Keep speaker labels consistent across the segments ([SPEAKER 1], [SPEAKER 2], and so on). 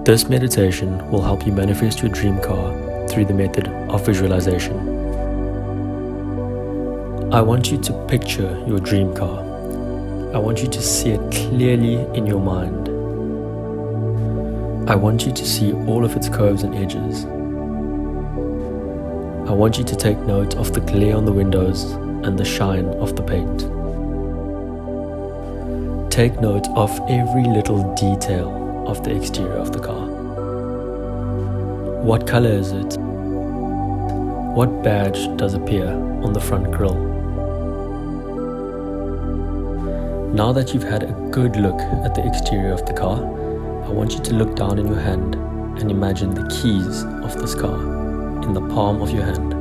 [SPEAKER 1] This meditation will help you manifest your dream car through the method of visualization. I want you to picture your dream car. I want you to see it clearly in your mind. I want you to see all of its curves and edges. I want you to take note of the glare on the windows and the shine of the paint. Take note of every little detail of the exterior of the car. What color is it? What badge does appear on the front grille? Now that you've had a good look at the exterior of the car, I want you to look down in your hand and imagine the keys of this car in the palm of your hand.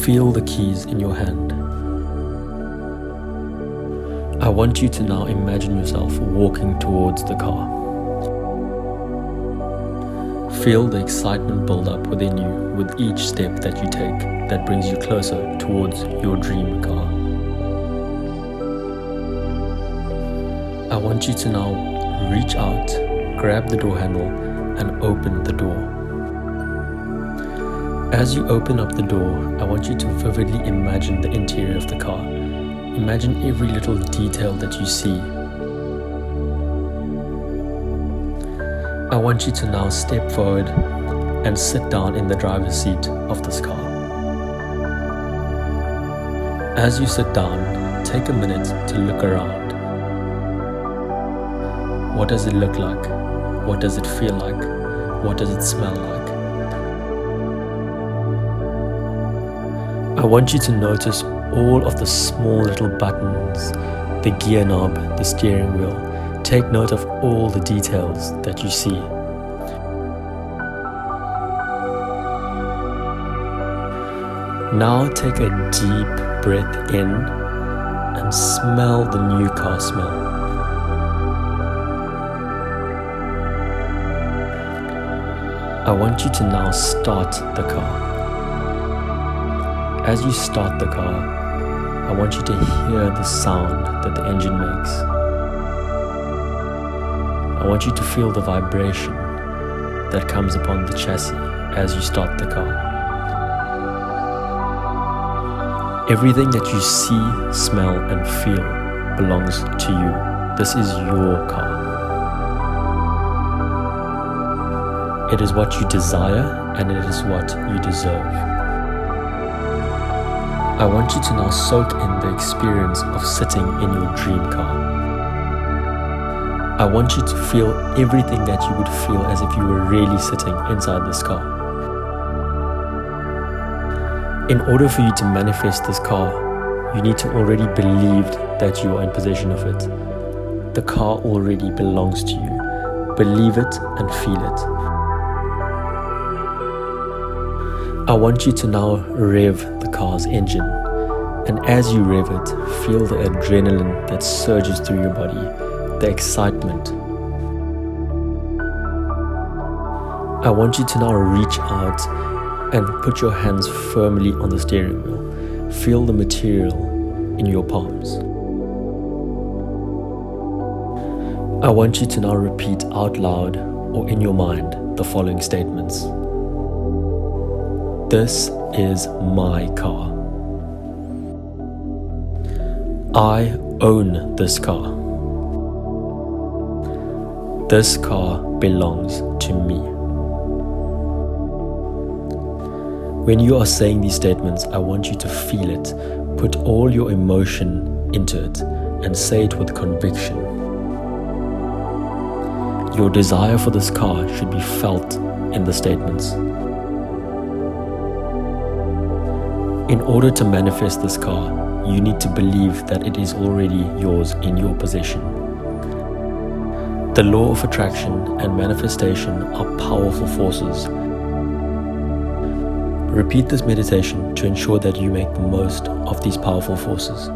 [SPEAKER 1] Feel the keys in your hand. I want you to now imagine yourself walking towards the car. Feel the excitement build up within you with each step that you take that brings you closer towards your dream car. I want you to now reach out, grab the door handle, and open the door. As you open up the door, I want you to vividly imagine the interior of the car. Imagine every little detail that you see. I want you to now step forward and sit down in the driver's seat of this car. As you sit down, take a minute to look around. What does it look like? What does it feel like? What does it smell like? I want you to notice all of the small little buttons, the gear knob, the steering wheel. Take note of all the details that you see. Now take a deep breath in and smell the new car smell. I want you to now start the car. As you start the car, I want you to hear the sound that the engine makes. I want you to feel the vibration that comes upon the chassis as you start the car. Everything that you see, smell, and feel belongs to you. This is your car. It is what you desire, and it is what you deserve. I want you to now soak in the experience of sitting in your dream car. I want you to feel everything that you would feel as if you were really sitting inside this car. In order for you to manifest this car, you need to already believe that you are in possession of it. The car already belongs to you. Believe it and feel it. I want you to now rev the car's engine, and as you rev it, feel the adrenaline that surges through your body, the excitement. I want you to now reach out and put your hands firmly on the steering wheel. Feel the material in your palms. I want you to now repeat out loud or in your mind the following statements. This is my car. I own this car. This car belongs to me. When you are saying these statements, I want you to feel it. Put all your emotion into it and say it with conviction. Your desire for this car should be felt in the statements. In order to manifest this car, you need to believe that it is already yours in your possession. The law of attraction and manifestation are powerful forces. Repeat this meditation to ensure that you make the most of these powerful forces.